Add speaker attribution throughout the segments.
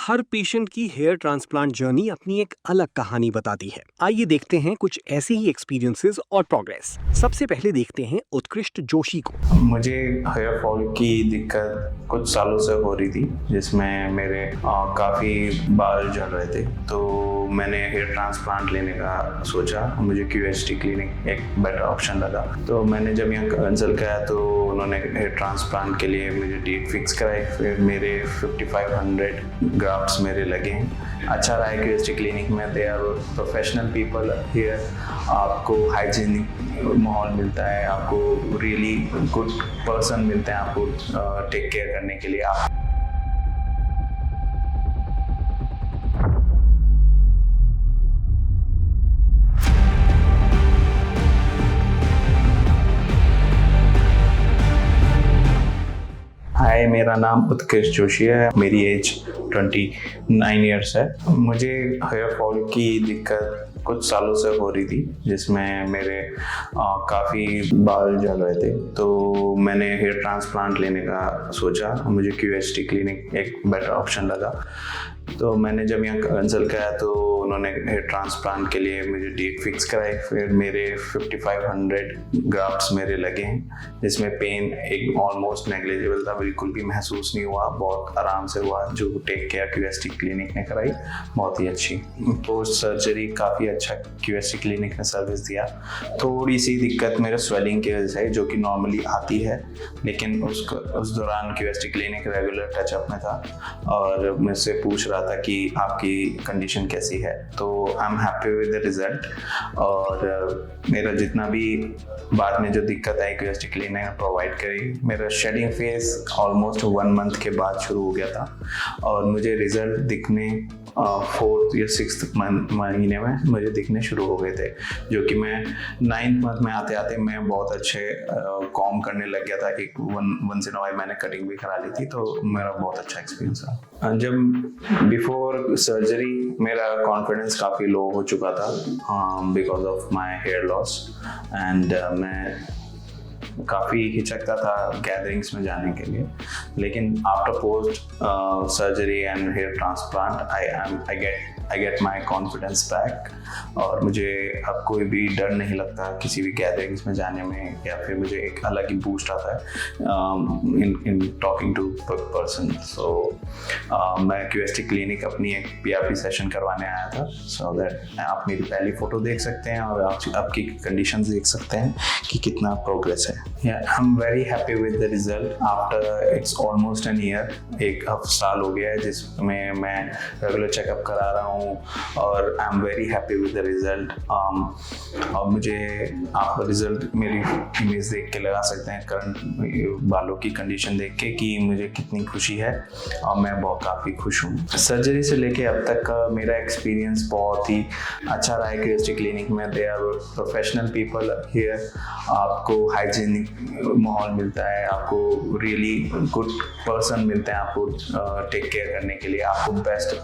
Speaker 1: हर patient की hair transplant journey अपनी एक अलग कहानी बताती है। आइए देखते हैं कुछ ऐसे ही एक्सपीरियंसेस और प्रोग्रेस। सबसे पहले देखते हैं उत्कृष्ट जोशी को।
Speaker 2: मुझे हेयर फॉल की दिक्कत कुछ सालों से हो रही थी, जिसमें मेरे काफ़ी बाल झड़ रहे थे। तो मैंने हेयर ट्रांसप्लांट लेने का सोचा। मुझे QHT क्लिनिक एक बेटर ऑप्शन लगा। तो मैंने जब यहाँ कंसल्ट किया तो उन्होंने हेयर ट्रांसप्लांट के लिए मुझे डेट फिक्स कराई। फिर मेरे 5500 ग्राफ्ट्स मेरे लगे हैं। अच्छा रहा है QHT क्लिनिक में। They are professional people here. आपको हाइजीनिक माहौल मिलता है, आपको रियली गुड पर्सन मिलते हैं आपको टेक केयर करने के लिए। आप हाय, मेरा नाम उत्कृष्ट जोशी है। मेरी एज 29 ईयर्स है। मुझे हेयर फॉल की दिक्कत कुछ सालों से हो रही थी, जिसमें मेरे काफ़ी बाल झड़ रहे थे। तो मैंने हेयर ट्रांसप्लांट लेने का सोचा। मुझे QHT क्लिनिक एक बेटर ऑप्शन लगा। तो मैंने जब यहाँ कंसल्ट किया तो उन्होंने हेयर ट्रांसप्लांट के लिए मुझे डेट फिक्स कराई। फिर मेरे 5500 ग्राफ्ट्स मेरे लगे हैं, जिसमें पेन एक ऑलमोस्ट नेग्लिजिबल था, बिल्कुल भी महसूस नहीं हुआ। बहुत आराम से हुआ। जो टेक केयर QHT क्लिनिक ने कराई बहुत ही अच्छी। पोस्ट सर्जरी काफ़ी अच्छा QHT क्लिनिक ने सर्विस दिया। थोड़ी सी दिक्कत मेरे स्वेलिंग की वजह से, जो कि नॉर्मली आती है, लेकिन उस दौरान QHT क्लिनिक रेगुलर टचअप में था और मुझसे पूछ रहा था कि आपकी कंडीशन कैसी है। तो I am happy with the result. और मेरा जितना भी बाद में जो दिक्कत आई QHT क्लिनिक ने प्रोवाइड करी। मेरा शेडिंग फेज ऑलमोस्ट 1 मंथ के बाद शुरू हो गया था और मुझे रिजल्ट दिखने 4th या 6th महीने में मुझे दिखने शुरू हो गए थे, जो कि मैं 9th मंथ में आते आते मैं बहुत अच्छे कॉम करने लग गया था। एक वंस इन अ व्हाइल मैंने कटिंग भी करा ली थी। तो मेरा बहुत अच्छा एक्सपीरियंस था। जब बिफोर सर्जरी मेरा कॉन्फिडेंस काफ़ी लो हो चुका था because of my hair loss. And मैं काफ़ी हिचकता था गैदरिंग्स में जाने के लिए। लेकिन after post surgery and hair transplant I get my confidence back. और मुझे अब कोई भी डर नहीं लगता किसी भी गैदरिंग्स में जाने में, या फिर मुझे एक अलग ही बूस्ट आता है इन टॉकिंग टू पर्सन। सो मैं QHT क्लिनिक अपनी एक PRP सेशन करवाने आया था, सो दैट आप मेरी पहली फ़ोटो देख सकते हैं और आपकी कंडीशंस देख सकते हैं कि कितना प्रोग्रेस है। I am very happy with the result after it's almost an year. एक साल हो गया है जिसमें मैं रेगुलर चेकअप करा रहा हूँ और I am very happy with the result. और मुझे आप रिजल्ट मेरी इमेज देख के लगा सकते हैं, करंट बालों की कंडीशन देख के, कि मुझे कितनी खुशी है और मैं बहुत काफ़ी खुश हूँ। सर्जरी से लेके अब तक का मेरा एक्सपीरियंस बहुत ही अच्छा रहा है QHT क्लिनिक में। They are professional people here. आपको हाइजीनिक माहौल मिलता है, आपको रियली गुड पर्सन मिलते हैं आपको टेक केयर करने के लिए। आपको बेस्ट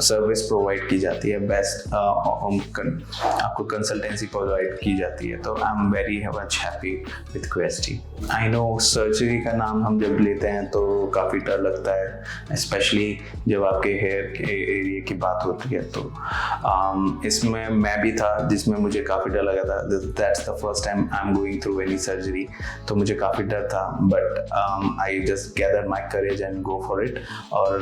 Speaker 2: सर्विस प्रोवाइड की जाती है, बेस्ट आपको कंसल्टेंसी प्रोवाइड की जाती है। तो I am very much happy with QHT। I know surgery का नाम हम जब लेते हैं तो काफ़ी डर लगता है, स्पेशली जब आपके हेयर के एरिया की बात होती है। तो इसमें मैं भी था जिसमें मुझे काफ़ी डर लगा था। That's the first time I am going through any surgery. तो मुझे काफ़ी डर था, but I just gather my courage and go for it. और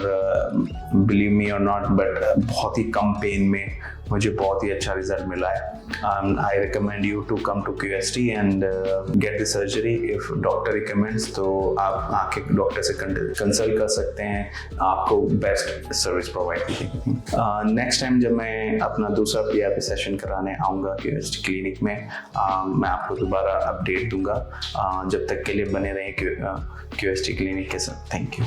Speaker 2: बिलीव मी और नॉट, बट बहुत ही कम पेन में मुझे बहुत ही अच्छा रिजल्ट मिला है। I recommend you to come to QHT and get the surgery if doctor recommends. तो आप आके डॉक्टर से कंसल्ट कर सकते हैं, आपको बेस्ट सर्विस प्रोवाइड करेंगे। नेक्स्ट टाइम जब मैं अपना दूसरा PRP सेशन कराने आऊँगा QHT क्लिनिक में, मैं आपको दोबारा अपडेट दूंगा। जब तक के लिए बने रहें QHT क्लिनिक के साथ। Thank you.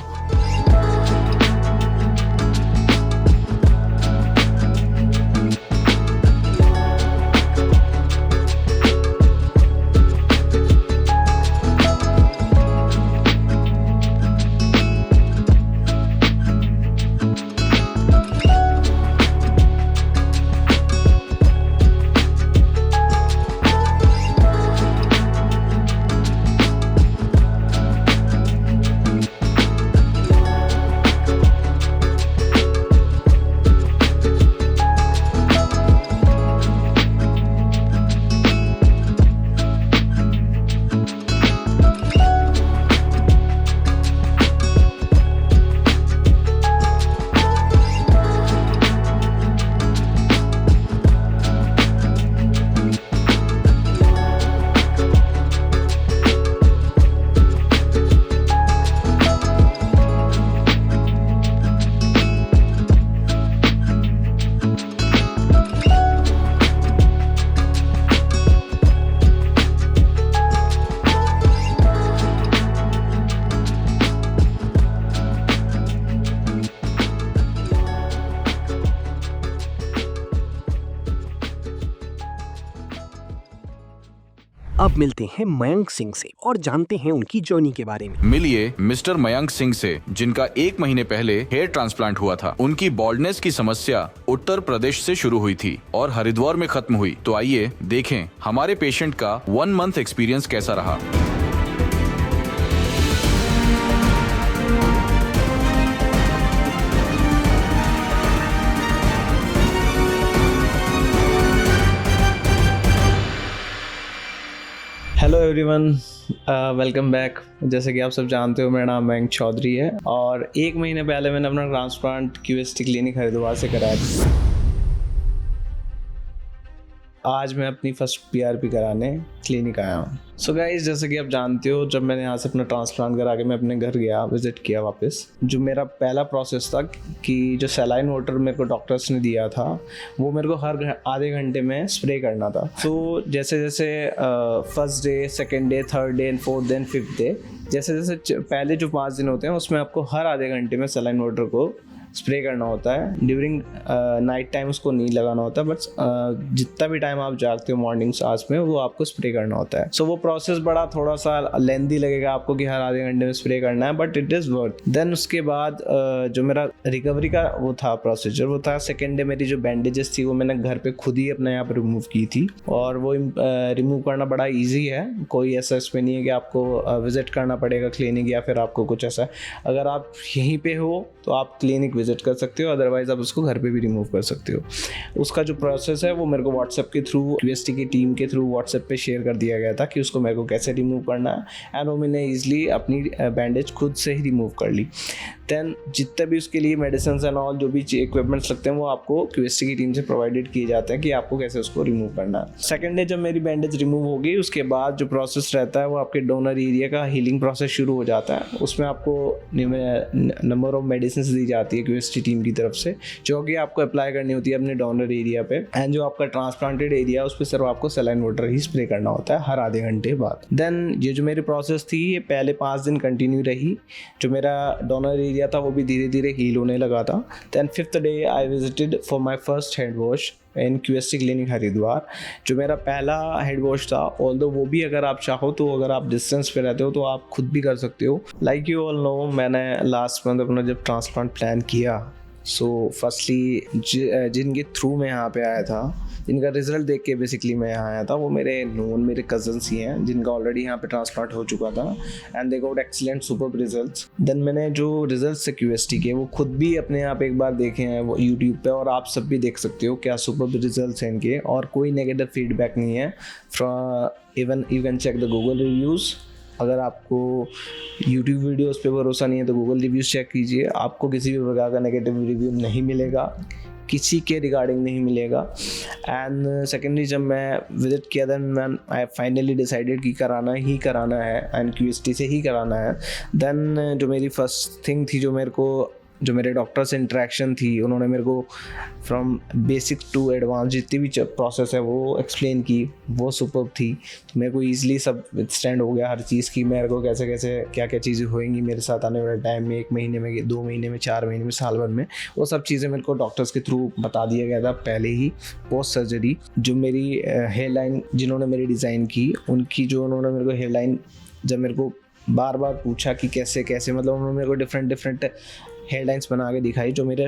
Speaker 1: अब मिलते हैं मयंक सिंह से और जानते हैं उनकी जर्नी के बारे में।
Speaker 3: मिलिए मिस्टर मयंक सिंह से, जिनका 1 महीने पहले हेयर ट्रांसप्लांट हुआ था। उनकी बॉल्डनेस की समस्या उत्तर प्रदेश से शुरू हुई थी और हरिद्वार में खत्म हुई। तो आइए देखें हमारे पेशेंट का 1 मंथ एक्सपीरियंस कैसा रहा।
Speaker 4: Hello everyone, welcome back. जैसे कि आप सब जानते हो, मेरा नाम मयंक चौधरी है और 1 महीने पहले मैंने अपना ट्रांसप्लांट क्यूएसटी क्लिनिक हरिद्वार से कराया था। आज मैं अपनी फर्स्ट पीआरपी कराने क्लिनिक आया हूँ। सो गाइस, जैसे कि आप जानते हो, जब मैंने यहाँ से अपना ट्रांसप्लांट करा के मैं अपने घर गया, विजिट किया वापस, जो मेरा पहला प्रोसेस था कि जो सलाइन वाटर मेरे को डॉक्टर्स ने दिया था वो मेरे को हर आधे घंटे में स्प्रे करना था। तो जैसे जैसे first day, second day, third day, fourth day, fifth day, जैसे जैसे पहले जो 5 दिन होते हैं उसमें आपको हर आधे घंटे में सलाइन वाटर को स्प्रे करना होता है। ड्यूरिंग नाइट टाइम उसको नहीं लगाना होता, बट जितना भी टाइम आप जागते हो मॉर्निंग आवर्स में, वो आपको स्प्रे करना होता है। सो वो प्रोसेस बड़ा थोड़ा सा लेंथी लगेगा आपको कि हर आधे घंटे में स्प्रे करना है, but it is worth. Then उसके बाद जो मेरा रिकवरी का वो था प्रोसीजर, वो था सेकेंड डे। मेरी जो बैंडेजेस थी वो मैंने घर पे खुद ही अपने यहाँ पर रिमूव की थी और वो रिमूव करना बड़ा ईजी है। कोई ऐसा इसमें नहीं है कि आपको विजिट करना पड़ेगा क्लिनिक या फिर आपको कुछ ऐसा। अगर आप यहीं पे हो तो आप क्लिनिक विजिट कर सकते हो, अदरवाइज आप उसको घर पे भी रिमूव कर सकते हो। उसका जो प्रोसेस है वो मेरे को व्हाट्सएप के थ्रू, क्यूएसटी की टीम के थ्रू व्हाट्सएप पे शेयर कर दिया गया था कि उसको मेरे को कैसे रिमूव करना है, एंड वो मैंने ईजिली अपनी बैंडेज खुद से ही रिमूव कर ली। देन जितने भी उसके लिए मेडिसिन एंड ऑल जो भी इक्विपमेंट्स लगते हैं वो आपको क्यूएसटी की टीम से प्रोवाइडेड किए जाते हैं कि आपको कैसे उसको रिमूव करना है। सेकेंड डे जब मेरी बैंडेज रिमूव हो गई, उसके बाद जो प्रोसेस रहता है वो आपके डोनर एरिया का हीलिंग प्रोसेस शुरू हो जाता है। उसमें आपको नंबर ऑफ मेडिसिन दी जाती है क्यूएसटी टीम की तरफ से, जो कि आपको अप्लाई करनी होती है अपने डोनर एरिया पे, एंड जो आपका ट्रांसप्लांटेड एरिया उस पर सिर्फ आपको सलाइन वाटर ही स्प्रे करना होता है हर आधे घंटे बाद। देन ये जो मेरी प्रोसेस थी ये पहले 5 दिन कंटिन्यू रही। जो मेरा डोनर एरिया था वो भी धीरे धीरे हील होने लगा था। Then 5th day I visited for my first head wash in QST clinic Haridwar. जो मेरा पहला हेड वॉश था, ऑल्दो वो भी अगर आप चाहो तो, अगर आप डिस्टेंस पे रहते हो तो आप खुद भी कर सकते हो। लाइक यू ऑल नो, मैंने लास्ट मंथ अपना जब ट्रांसप्लांट प्लान किया, सो फर्स्टली जिनके थ्रू मैं यहाँ पे आया था, जिनका रिजल्ट देख के बेसिकली मैं यहाँ आया था, वो मेरे मेरे कजन्स ही हैं जिनका ऑलरेडी यहाँ पे ट्रांसप्लांट हो चुका था, and they got excellent superb results. Then मैंने जो रिजल्ट्स है क्यूएसटी के वो खुद भी अपने यहाँ पे एक बार देखे हैं वो यूट्यूब पे, और आप सब भी देख सकते हो क्या सुपर्ब रिजल्ट्स हैं इनके, और कोई नेगेटिव फीडबैक नहीं है। Even you can check the Google reviews. अगर आपको YouTube वीडियोस पे भरोसा नहीं है तो गूगल रिव्यूज़ चेक कीजिए, आपको किसी भी प्रकार का नेगेटिव रिव्यू नहीं मिलेगा, किसी के रिगार्डिंग नहीं मिलेगा। एंड सेकेंडली जब मैं विजिट किया, देन आई फाइनली डिसाइडेड कि कराना ही कराना है एंड क्यूएसटी से ही कराना है। देन जो मेरी फर्स्ट थिंग थी, जो मेरे डॉक्टर से इंटरेक्शन थी, उन्होंने मेरे को फ्रॉम बेसिक टू एडवांस जितनी भी प्रोसेस है वो एक्सप्लेन की, वो सुपर्ब थी। तो मेरे को ईजिली सब विथस्टैंड हो गया हर चीज़ की, मेरे को कैसे कैसे क्या क्या चीज़ें होएंगी मेरे साथ आने वाले टाइम में, 1 महीने में, 2 महीने में, 4 महीने में, साल भर में, वो सब चीज़ें मेरे को डॉक्टर्स के थ्रू बता दिया गया था पहले ही। पोस्ट सर्जरी जो मेरी हेयर लाइन जिन्होंने मेरी डिज़ाइन की, उनकी जो उन्होंने मेरे को हेयर लाइन जब मेरे को बार बार पूछा कि कैसे कैसे, मतलब उन्होंने मेरे को डिफरेंट हेयरलाइंस बना के दिखाई जो मेरे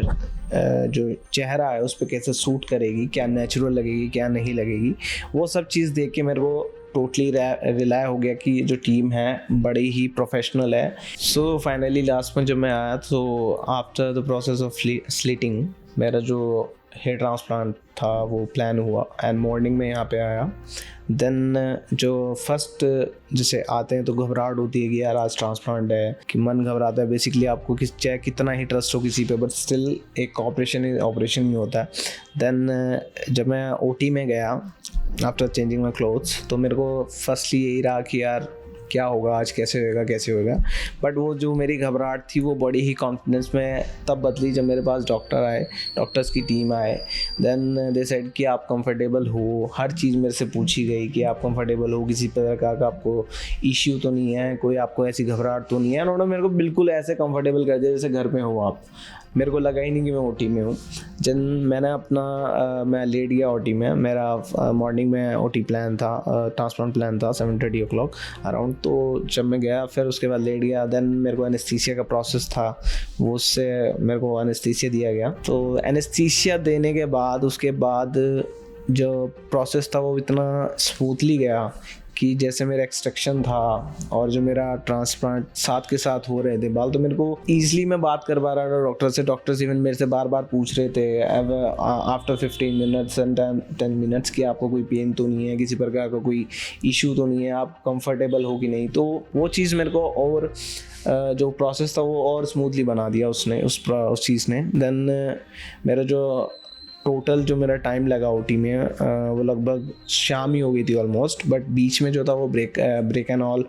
Speaker 4: जो चेहरा है उस पर कैसे सूट करेगी, क्या नेचुरल लगेगी, क्या नहीं लगेगी। वो सब चीज़ देख के मेरे को टोटली रिलाय हो गया कि जो टीम है बड़ी ही प्रोफेशनल है। सो फाइनली लास्ट में जब मैं आया तो after the process of slitting मेरा जो हेयर ट्रांसप्लांट था वो प्लान हुआ, एंड मॉर्निंग में यहाँ पे आया। देन जो फर्स्ट जैसे आते हैं तो घबराहट होती है कि यार आज ट्रांसप्लांट है, कि मन घबराता है बेसिकली, आपको चाहे कितना ही ट्रस्ट हो किसी पे, बट स्टिल एक ऑपरेशन ही होता है। देन जब मैं ओटी में गया आफ्टर चेंजिंग माई क्लोथ्स, तो मेरे को फर्स्टली यही रहा कि यार क्या होगा आज, कैसे होगा। बट वो जो मेरी घबराहट थी वो बड़ी ही कॉन्फिडेंस में तब बदली जब मेरे पास डॉक्टर्स की टीम आए। देन दे सेड कि आप कंफर्टेबल हो, हर चीज़ मेरे से पूछी गई कि आप कंफर्टेबल हो, किसी प्रकार का आपको इश्यू तो नहीं है, कोई आपको ऐसी घबराहट तो नहीं है। उन्होंने मेरे को बिल्कुल ऐसे कंफर्टेबल कर दिया जैसे घर में हो आप। मेरे को लगा ही नहीं कि मैं ओटी में हूँ। जब मैंने मैं लेट गया ओटी में, मेरा मॉर्निंग में ओटी प्लान था, ट्रांसप्लांट प्लान था 7:30 o'clock अराउंड। तो जब मैं गया फिर उसके बाद लेट गया, देन मेरे को एनेस्थीसिया का प्रोसेस था, वो उससे मेरे को एनेस्थीसिया दिया गया। तो एनेस्थीसिया देने के बाद उसके बाद जो प्रोसेस था वो इतना स्मूथली गया कि जैसे मेरा एक्सट्रैक्शन था और जो मेरा ट्रांसप्लांट साथ के साथ हो रहे थे बाल, तो मेरे को ईजिली मैं बात कर पा रहा था डॉक्टर से। डॉक्टर्स इवन मेरे से बार बार पूछ रहे थे आफ्टर 15 मिनट्स एंड 10 मिनट्स कि आपको कोई पेन तो नहीं है, किसी प्रकार का कोई इशू तो नहीं है, आप कंफर्टेबल हो कि नहीं। तो वो चीज़ मेरे को और जो प्रोसेस था वो और स्मूथली बना दिया उसने, उस चीज़ ने। देन मेरा जो टोटल जो मेरा टाइम लगा ओटी में वो लगभग शाम ही हो गई थी ऑलमोस्ट। बट बीच में जो था वो ब्रेक एंड ऑल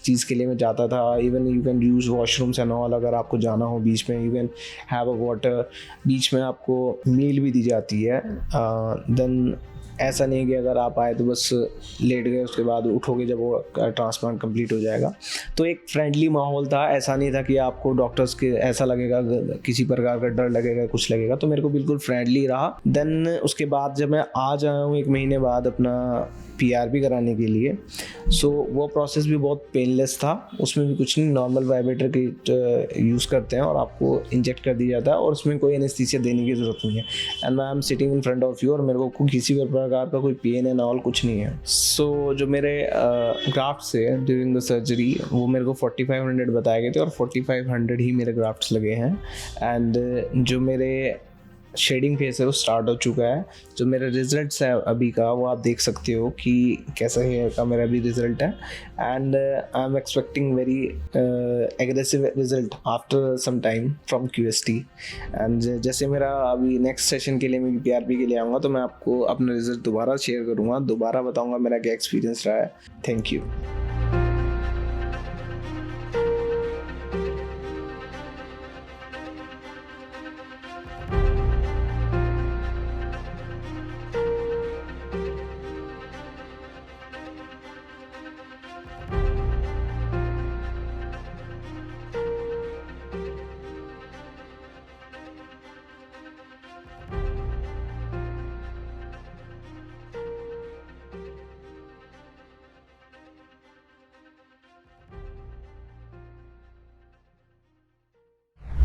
Speaker 4: चीज़ के लिए मैं जाता था। Even you can use washrooms and all, अगर आपको जाना हो बीच में you can have a water. बीच में आपको मील भी दी जाती है। देन ऐसा नहीं कि अगर आप आए तो बस लेट गए, उसके बाद उठोगे जब वो ट्रांसप्लांट कंप्लीट हो जाएगा। तो एक फ्रेंडली माहौल था, ऐसा नहीं था कि आपको डॉक्टर्स के ऐसा लगेगा, किसी प्रकार का डर लगेगा, कुछ लगेगा। तो मेरे को बिल्कुल फ्रेंडली रहा। देन उसके बाद जब मैं आज आया हूँ 1 महीने बाद अपना PRP कराने के लिए, सो वो प्रोसेस भी बहुत पेनलेस था। उसमें भी कुछ नहीं, नॉर्मल वाइब्रेटर की यूज़ करते हैं और आपको इंजेक्ट कर दिया जाता है और उसमें कोई एनेस्थीसिया देने की ज़रूरत नहीं है। And I am sitting in front of you और मेरे को किसी भी प्रकार का कोई पेन एंड ऑल कुछ नहीं है। सो जो मेरे ग्राफ्ट से ड्यूरिंग द सर्जरी वो मेरे को 4500 बताए गए थे और 4500 ही मेरे ग्राफ्ट्स लगे हैं। एंड जो मेरे शेडिंग फेस है वो स्टार्ट हो चुका है। जो मेरे रिजल्ट्स है अभी का वो आप देख सकते हो कि कैसा हेयर का मेरा अभी रिजल्ट है। And I am expecting very aggressive result after some time from QST। And जैसे मेरा अभी नेक्स्ट सेशन के लिए मैं PRP के लिए आऊँगा तो मैं आपको अपना रिजल्ट दोबारा शेयर करूँगा, दोबारा बताऊँगा मेरा क्या एक्सपीरियंस रहा है। Thank you.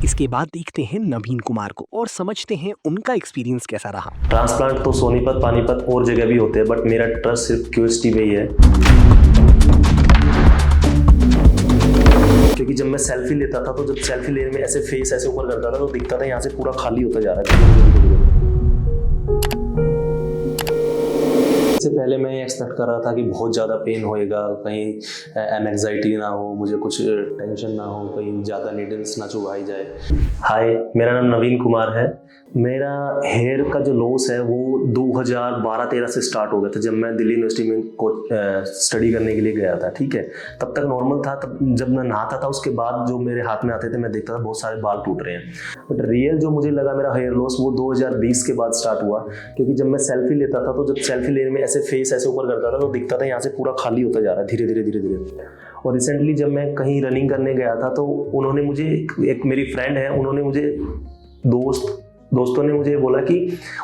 Speaker 1: इसके बाद देखते हैं नवीन कुमार को और समझते हैं उनका एक्सपीरियंस कैसा रहा।
Speaker 5: ट्रांसप्लांट तो सोनीपत, पानीपत और जगह भी होते हैं, बट मेरा ट्रस्ट सिर्फ QST में ही है। क्योंकि जब मैं सेल्फी लेता था तो जब सेल्फी लेने में ऐसे फेस ऐसे ऊपर करता था तो दिखता था यहाँ से पूरा खाली होता जा रहा है। इससे पहले मैं एक्सपेक्ट कर रहा था कि बहुत ज़्यादा पेन होएगा, कहीं एंग्जाइटी ना हो, मुझे कुछ टेंशन ना हो, कहीं ज़्यादा नीडल्स ना चुभाई जाए। हाय, मेरा नाम नवीन कुमार है। मेरा हेयर का जो लॉस है वो 2012-13 से स्टार्ट हो गया था, जब मैं दिल्ली यूनिवर्सिटी में स्टडी करने के लिए गया था। ठीक है, तब तक नॉर्मल था। तब जब मैं नहाता था उसके बाद जो मेरे हाथ में आते थे मैं देखता था बहुत सारे बाल टूट रहे हैं। बट रियल जो मुझे लगा मेरा हेयर लॉस वो 2020 के बाद स्टार्ट हुआ। क्योंकि जब मैं सेल्फी लेता था तो जब सेल्फी लेने में ऐसे फेस ऐसे ऊपर करता था तो दिखता था यहाँ से पूरा खाली होता जा रहा है धीरे धीरे। और रिसेंटली जब मैं कहीं रनिंग करने गया था तो उन्होंने मुझे, एक मेरी फ्रेंड है, उन्होंने मुझे दोस्तों ने मुझे बोला कि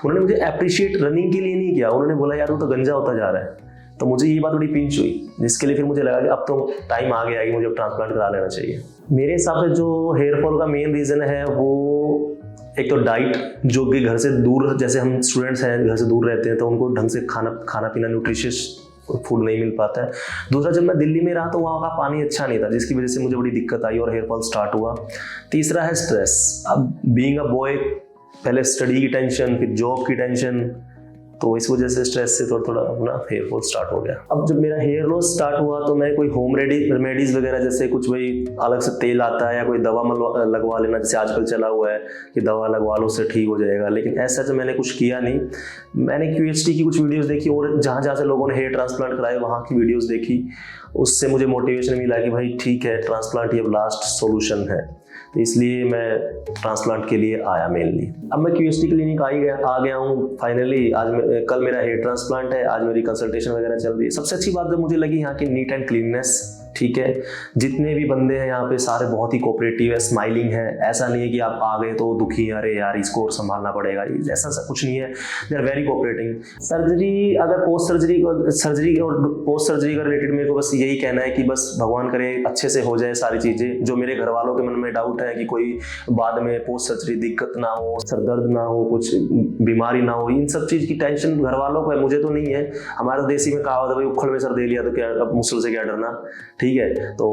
Speaker 5: उन्होंने मुझे अप्रिशिएट रनिंग के लिए नहीं किया, उन्होंने बोला यार वो तो गंजा होता जा रहा है। तो मुझे ये बात बड़ी पिंच हुई, जिसके लिए फिर मुझे लगा कि अब तो टाइम आ गया है कि मुझे ट्रांसप्लांट करा लेना चाहिए। मेरे हिसाब से जो हेयर फॉल का मेन रीज़न है वो एक तो डाइट, जो कि घर से दूर, जैसे हम स्टूडेंट्स हैं घर से दूर रहते हैं तो उनको ढंग से खाना पीना न्यूट्रिशियस फूड नहीं मिल पाता है। दूसरा, जब मैं दिल्ली में रहा तो वहाँ का पानी अच्छा नहीं था, जिसकी वजह से मुझे बड़ी दिक्कत आई और हेयर फॉल स्टार्ट हुआ। तीसरा है स्ट्रेस। अब बीइंग अ बॉय, पहले स्टडी की टेंशन, फिर जॉब की टेंशन, तो इस वजह से स्ट्रेस से थोड़ा अपना हेयर फॉल स्टार्ट हो गया। अब जब मेरा हेयर लॉस स्टार्ट हुआ तो मैं कोई होम रेमेडीज वगैरह, जैसे कुछ भाई अलग से तेल आता है या कोई दवा लगवा लेना, जैसे आजकल चला हुआ है कि दवा लगवा लो उससे ठीक हो जाएगा, लेकिन ऐसा तो मैंने कुछ किया नहीं। मैंने QST की कुछ वीडियोज़ देखी और जहाँ से लोगों ने हेयर ट्रांसप्लांट कराए वहाँ की वीडियोज़ देखी, उससे मुझे मोटिवेशन मिला कि भाई ठीक है, ट्रांसप्लांट ये लास्ट सोल्यूशन है। तो इसलिए मैं ट्रांसप्लांट के लिए आया मेनली। अब मैं QST क्लिनिक आ गया हूँ फाइनली। कल मेरा हेयर ट्रांसप्लांट है, आज मेरी कंसल्टेशन वगैरह चल रही है। सबसे अच्छी बात जो मुझे लगी यहाँ की नीट एंड क्लीननेस, ठीक है। जितने भी बंदे हैं यहाँ पे सारे बहुत ही कोऑपरेटिव है, स्माइलिंग है। ऐसा नहीं है कि आप आ गए तो दुखी, अरे यार इसको और संभालना पड़ेगा, ऐसा सब कुछ नहीं है। They are very cooperating. Surgery, अगर पोस्ट सर्जरी और पोस्ट सर्जरी का रिलेटेड मेरे को बस यही कहना है कि बस भगवान करे अच्छे से हो जाए सारी चीज़ें। जो मेरे घर वालों के मन में डाउट है कि कोई बाद में पोस्ट सर्जरी दिक्कत ना हो, सर दर्द ना हो, कुछ बीमारी ना हो, इन सब चीज़ की टेंशन घर वालों को है, मुझे तो नहीं है। हमारे देसी में कहावत है भाई उखल में सर दे लिया तो क्या, अब मुसल से क्या डरना, ठीक है। तो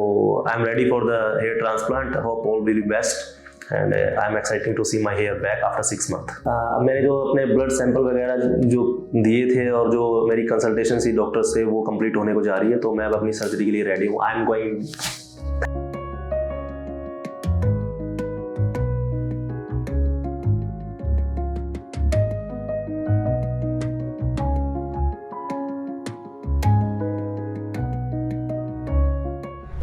Speaker 5: I am ready for the hair transplant, hope all will be best and I am exciting to see my hair back after 6 month. मैंने जो अपने ब्लड सैंपल वगैरह जो दिए थे और जो मेरी कंसल्टेशन थी डॉक्टर से वो कंप्लीट होने को जा रही है, तो मैं अब अपनी सर्जरी के लिए रेडी हूँ। I am going.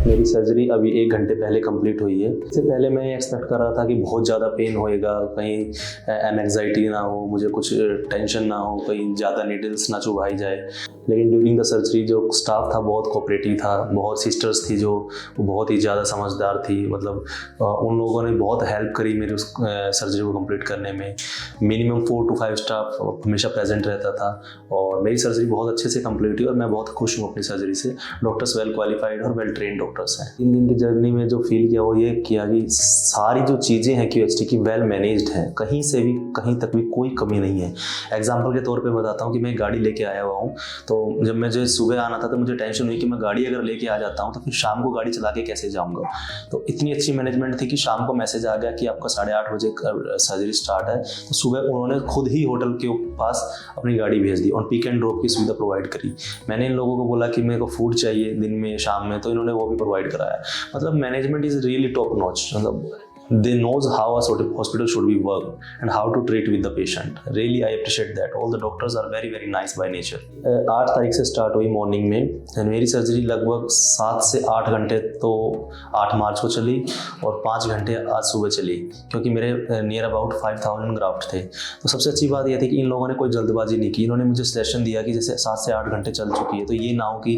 Speaker 5: मेरी सर्जरी अभी 1 घंटे पहले कंप्लीट हुई है। इससे पहले मैं एक्सपेक्ट कर रहा था कि बहुत ज़्यादा पेन होएगा, कहीं एंग्जाइटी ना हो, मुझे कुछ टेंशन ना हो, कहीं ज़्यादा नीडल्स ना चुभाई जाए। लेकिन ड्यूरिंग द सर्जरी जो स्टाफ था बहुत कोऑपरेटिव था, बहुत सिस्टर्स थी जो बहुत ही ज़्यादा समझदार थी। मतलब उन लोगों ने बहुत हेल्प करी मेरी उस सर्जरी को कंप्लीट करने में। मिनिमम 4 to 5 स्टाफ हमेशा प्रेजेंट रहता था और मेरी सर्जरी बहुत अच्छे से कंप्लीट हुई और मैं बहुत खुश हूँ अपनी सर्जरी से। डॉक्टर्स वेल क्वालिफाइड और वेल ट्रेन डॉक्टर्स हैं। 3 दिन की जर्नी में जो फील किया वो ये किया कि सारी जो चीज़ें हैं QHT की वेल मैनेज्ड हैं, कहीं से भी कहीं तक भी कोई कमी नहीं है। एग्जाम्पल के तौर पे बताता हूँ कि मैं गाड़ी लेके आया हुआ हूँ, तो जब मुझे सुबह आना था तो मुझे टेंशन हुई कि मैं गाड़ी अगर लेके आ जाता हूँ तो फिर शाम को गाड़ी चला के कैसे जाऊँगा। तो इतनी अच्छी मैनेजमेंट थी कि शाम को मैसेज आ गया कि आपका 8:30 बजे सर्जरी स्टार्ट है, तो सुबह उन्होंने खुद ही होटल के पास अपनी गाड़ी भेज दी और पिक एंड ड्रॉप की सुविधा प्रोवाइड करी। मैंने इन लोगों को बोला कि मेरे को फूड चाहिए दिन में शाम में, तो इन्होंने वो भी प्रोवाइड कराया। मतलब management is really top notch. मतलब they knows how a sort of hospital should be work and how to treat with the patient. Really I appreciate that. All the doctors are very very nice by nature. 8 तारीख से start हुई morning में। मेरी surgery लगभग 7 से 8 घंटे तो 8 मार्च को चली और 5 घंटे आज सुबह चली, क्योंकि मेरे नियर अबाउट 5000 ग्राफ्ट थे। तो सबसे अच्छी बात यह थी कि इन लोगों ने कोई जल्दबाजी नहीं की। इन्होंने मुझे सजेशन दिया कि जैसे 7 से 8 घंटे चल चुकी है तो ये ना हो कि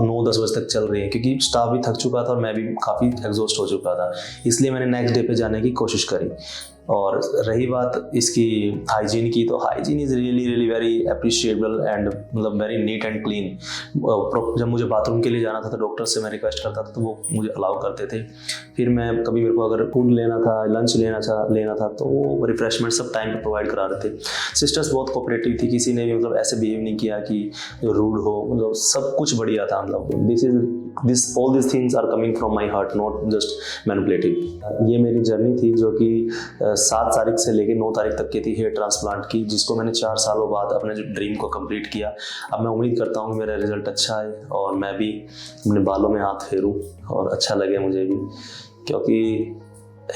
Speaker 5: 9-10 बजे तक चल रही है, क्योंकि स्टाफ भी थक चुका था और मैं भी काफ़ी एग्जॉस्ट हो चुका था। इसलिए मैंने नेक्स्ट डे पे जाने की कोशिश करी। और रही बात इसकी हाइजीन की, तो hygiene is really really very appreciable and मतलब वेरी नीट एंड क्लीन। जब मुझे बाथरूम के लिए जाना था तो डॉक्टर से मैं रिक्वेस्ट करता था तो वो मुझे अलाउ करते थे। फिर मैं कभी मेरे को अगर फूड लेना था, लंच लेना था तो वो रिफ्रेशमेंट सब टाइम पे प्रोवाइड करा रहे थे। सिस्टर्स बहुत कोऑपरेटिव थी, किसी ने भी मतलब ऐसे बिहेव नहीं किया कि रूड हो, मतलब सब कुछ बढ़िया था। मतलब all these things are coming from my heart, not just manipulative। ये मेरी जर्नी थी जो कि 7 तारीख से लेकर 9 तारीख तक की थी हेयर ट्रांसप्लांट की, जिसको मैंने 4 सालों बाद अपने जो ड्रीम को कंप्लीट किया। अब मैं उम्मीद करता हूँ कि मेरा रिजल्ट अच्छा है और मैं भी अपने बालों में हाथ फेरूँ और अच्छा लगे मुझे भी, क्योंकि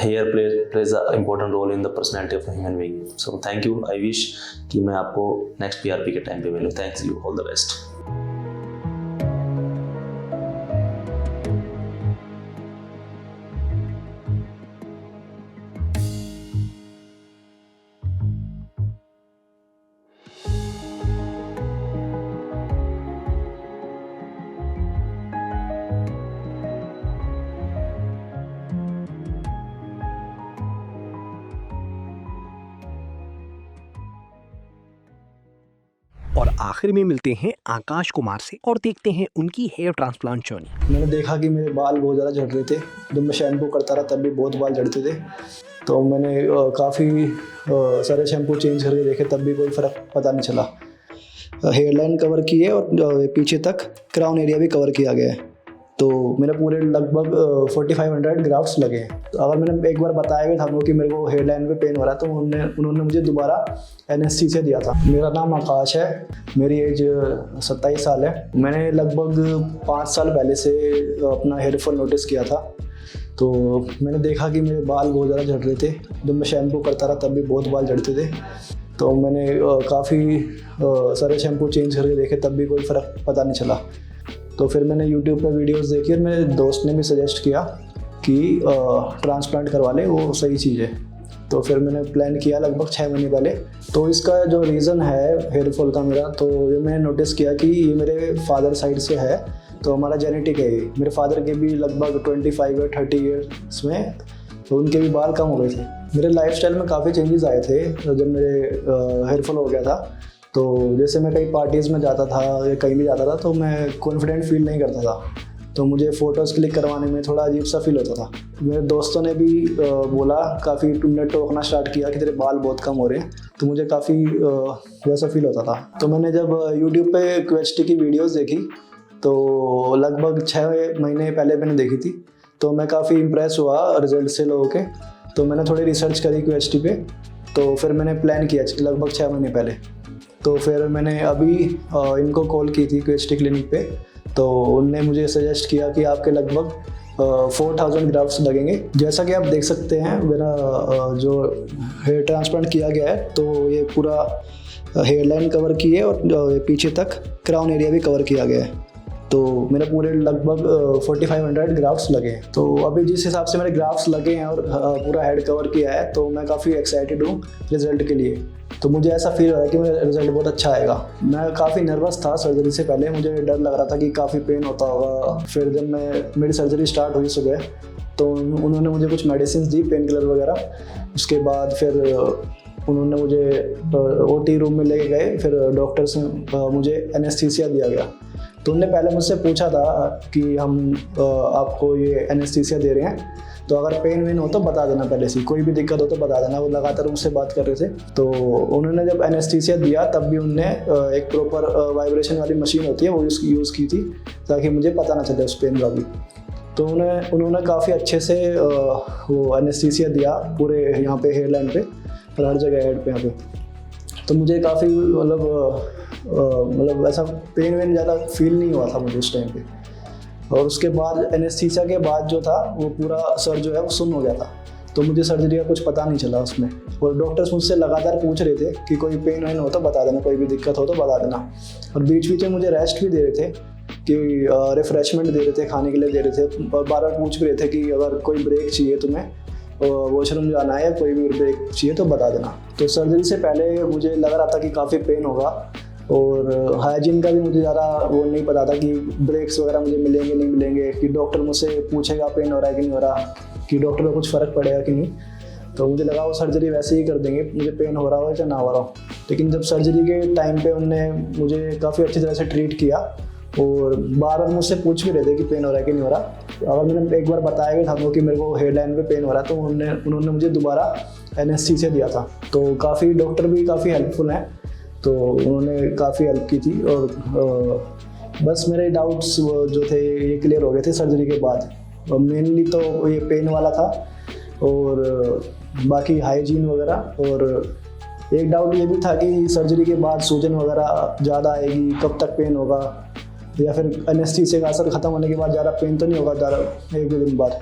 Speaker 5: hair plays a important role in the personality of human being. So thank you. I wish कि मैं आपको नेक्स्ट PRP के टाइम पे मिलूँ। Thanks you, all the best.
Speaker 1: और आखिर में मिलते हैं आकाश कुमार से और देखते हैं उनकी हेयर ट्रांसप्लांट जर्नी।
Speaker 6: मैंने देखा कि मेरे बाल बहुत ज़्यादा झड़ रहे थे। जब मैं शैम्पू करता रहा तब भी बहुत बाल झड़ते थे, तो मैंने काफ़ी सारे शैम्पू चेंज करके देखे, तब भी कोई फ़र्क पता नहीं चला। हेयर लाइन कवर की है और पीछे तक क्राउन एरिया भी कवर किया गया है। तो मेरे पूरे लगभग 4500 ग्राफ्ट्स लगे हैं। तो अगर मैंने एक बार बताया भी था कि मेरे को हेयर लाइन पे पेन हो रहा है, तो उन्होंने मुझे दोबारा एनेस्थीसिया दिया था। मेरा नाम आकाश है, मेरी एज 27 साल है। मैंने लगभग 5 साल पहले से अपना हेयर फॉल नोटिस किया था। तो मैंने देखा कि मेरे बाल बहुत ज़्यादा झड़ रहे थे। जब मैं शैम्पू करता रहा तब भी बहुत बाल झड़ते थे। तो मैंने काफ़ी सारे शैम्पू चेंज करके देखे, तब भी कोई फ़र्क पता नहीं चला। तो फिर मैंने YouTube पे वीडियोस देखी और मेरे दोस्त ने भी सजेस्ट किया कि ट्रांसप्लांट करवा ले, वो सही चीज़ है। तो फिर मैंने प्लान किया लगभग 6 महीने पहले। तो इसका जो रीज़न है हेयर फॉल का मेरा, तो ये मैंने नोटिस किया कि ये मेरे फादर साइड से है। तो हमारा जेनेटिक है ये। मेरे फादर के भी लगभग 25 या 30 ईयर्स में तो उनके भी बाल कम हो गए थे। मेरे लाइफस्टाइल में काफ़ी चेंजेस आए थे जब मेरे हेयर फॉल हो गया था। तो जैसे मैं कई पार्टीज़ में जाता था या कहीं भी जाता था तो मैं कॉन्फिडेंट फील नहीं करता था, तो मुझे फ़ोटोज़ क्लिक करवाने में थोड़ा अजीब सा फील होता था। मेरे दोस्तों ने भी बोला, काफ़ी तुमने टोकना स्टार्ट किया कि तेरे बाल बहुत कम हो रहे हैं, तो मुझे काफ़ी वैसा फील होता था। तो मैंने जब यूट्यूब पे QHT की वीडियोज़ देखी तो लगभग 6 महीने पहले मैंने देखी थी, तो मैं काफ़ी इम्प्रेस हुआ रिजल्ट से लोगों के। तो मैंने थोड़ी रिसर्च करी QHT पे, तो फिर मैंने प्लान किया लगभग 6 महीने पहले। तो फिर मैंने अभी इनको कॉल की थी QHT क्लिनिक पे, तो उनने मुझे सजेस्ट किया कि आपके लगभग 4000 ग्राफ्ट्स लगेंगे। जैसा कि आप देख सकते हैं मेरा जो हेयर ट्रांसप्लांट किया गया है, तो ये पूरा हेयर लाइन कवर की है और पीछे तक क्राउन एरिया भी कवर किया गया है। तो मेरे पूरे लगभग 4500 ग्राफ्ट्स लगे हैं। तो अभी जिस हिसाब से मेरे ग्राफ्ट्स लगे हैं और पूरा हेड कवर किया है, तो मैं काफ़ी एक्साइटेड हूँ रिज़ल्ट के लिए। तो मुझे ऐसा फील हो रहा है कि मेरा रिज़ल्ट बहुत अच्छा आएगा। मैं काफ़ी नर्वस था सर्जरी से पहले, मुझे डर लग रहा था कि काफ़ी पेन होता होगा। फिर जब मेरी सर्जरी स्टार्ट हुई सुबह, तो उन्होंने मुझे कुछ मेडिसिन दी, पेन किलर वगैरह। उसके बाद फिर उन्होंने मुझे OT रूम में लेके गए। फिर डॉक्टर से मुझे एनेस्थीसिया दिया गया। तो उन्होंने पहले मुझसे पूछा था कि हम आपको ये एनेस्थीसिया दे रहे हैं, तो अगर पेन वेन हो तो बता देना, पहले से कोई भी दिक्कत हो तो बता देना। वो लगातार मुझसे बात कर रहे थे। तो उन्होंने जब एनेस्थीसिया दिया तब भी उनने एक प्रॉपर वाइब्रेशन वाली मशीन होती है वो यूज़ की थी, ताकि मुझे पता ना चले उस पेन का भी। तो उन्होंने काफ़ी अच्छे से वो एनेस्थीसिया दिया पूरे यहाँ पे हेयर लाइन पे और हर जगह हेड पे यहाँ पे। तो मुझे काफ़ी मतलब ऐसा पेन वेन ज़्यादा फील नहीं हुआ था मुझे उस टाइम पे। और उसके बाद एनेस्थीसिया के बाद जो था वो पूरा सर जो है वो सुन्न हो गया था, तो मुझे सर्जरी का कुछ पता नहीं चला उसमें। और डॉक्टर्स मुझसे लगातार पूछ रहे थे कि कोई पेन वेन हो तो बता देना, कोई भी दिक्कत हो तो बता देना। और बीच बीच में मुझे रेस्ट भी दे रहे थे, कि रिफ्रेशमेंट दे रहे थे, खाने के लिए दे रहे थे। और बार बार पूछ भी रहे थे कि अगर कोई ब्रेक चाहिए तुम्हें, वॉशरूम जाना है, कोई भी ब्रेक चाहिए तो बता देना। तो सर्जरी से पहले मुझे लग रहा था कि काफ़ी पेन होगा, और हाइजीन का भी मुझे ज़्यादा वो नहीं पता था कि ब्रेक्स वगैरह मुझे मिलेंगे नहीं मिलेंगे, कि डॉक्टर मुझसे पूछेगा पेन हो रहा है कि नहीं हो रहा, कि डॉक्टर को कुछ फ़र्क पड़ेगा कि नहीं। तो मुझे लगा वो सर्जरी वैसे ही कर देंगे, मुझे पेन हो रहा हो या ना हो रहा हो। लेकिन जब सर्जरी के टाइम पे उनने मुझे काफ़ी अच्छी तरह से ट्रीट किया, और बार बार मुझसे पूछ भी रहे थे कि पेन हो रहा है कि नहीं हो रहा। अगर मैंने एक बार बताया कि था कि मेरे को हेयर लाइन पे पेन हो रहा है, तो उन्होंने मुझे दोबारा एनेस्थीसिया दिया था। तो काफ़ी डॉक्टर भी काफ़ी हेल्पफुल हैं, तो उन्होंने काफ़ी हेल्प की थी। और बस मेरे डाउट्स जो थे ये क्लियर हो गए थे सर्जरी के बाद। मेनली तो ये पेन वाला था, और बाकी हाइजीन वगैरह। और एक डाउट ये भी था कि सर्जरी के बाद सूजन वगैरह ज़्यादा आएगी, कब तक पेन होगा, या फिर एनेस्थीसिया का असर ख़त्म होने के बाद ज़्यादा पेन तो नहीं होगा ज़्यादा 1-2 दिन बाद।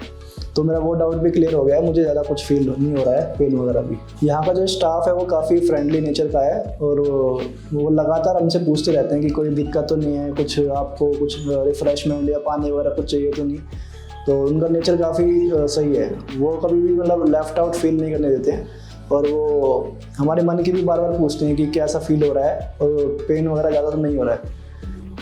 Speaker 6: तो मेरा वो डाउट भी क्लियर हो गया है, मुझे ज़्यादा कुछ फील नहीं हो रहा है पेन वगैरह भी। यहाँ का जो स्टाफ है वो काफ़ी फ्रेंडली नेचर का है, और वो लगातार हमसे पूछते रहते हैं कि कोई दिक्कत तो नहीं है, कुछ आपको कुछ रिफ़्रेशमेंट या पानी वगैरह कुछ चाहिए तो नहीं। तो उनका नेचर काफ़ी सही है, वो कभी भी मतलब लेफ़्ट आउट फील नहीं करने देते हैं। और वो हमारे मन की भी बार बार पूछते हैं कि कैसा फील हो रहा है, और पेन वगैरह ज़्यादा तो नहीं हो रहा है।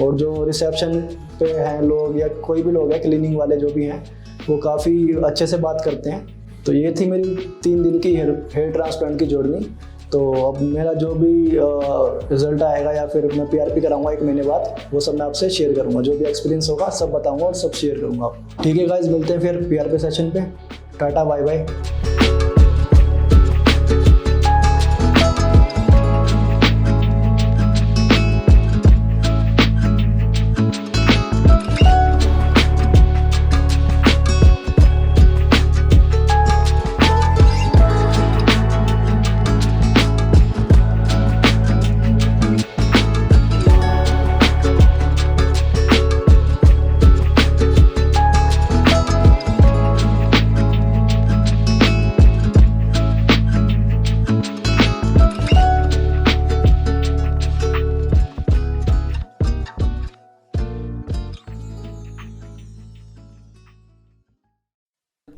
Speaker 6: और जो रिसेप्शन पे हैं लोग, या कोई भी लोग हैं क्लीनिंग वाले जो भी हैं, वो काफ़ी अच्छे से बात करते हैं। तो ये थी मेरी 3 दिन की हेयर ट्रांसप्लांट की जर्नी। तो अब मेरा जो भी रिजल्ट आएगा, या फिर मैं PRP कराऊंगा 1 महीने बाद, वो सब मैं आपसे शेयर करूंगा। जो भी एक्सपीरियंस होगा सब बताऊंगा और सब शेयर करूंगा। ठीक है गाइस, मिलते हैं फिर PRP सेशन पे। Tata bye bye.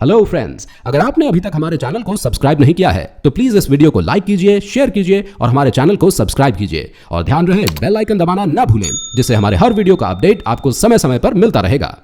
Speaker 7: Hello friends, अगर आपने अभी तक हमारे चैनल को सब्सक्राइब नहीं किया है तो प्लीज इस वीडियो को लाइक कीजिए, शेयर कीजिए और हमारे चैनल को सब्सक्राइब कीजिए और ध्यान रहे बेल आइकन दबाना ना भूलें, जिससे हमारे हर वीडियो का अपडेट आपको समय समय पर मिलता रहेगा।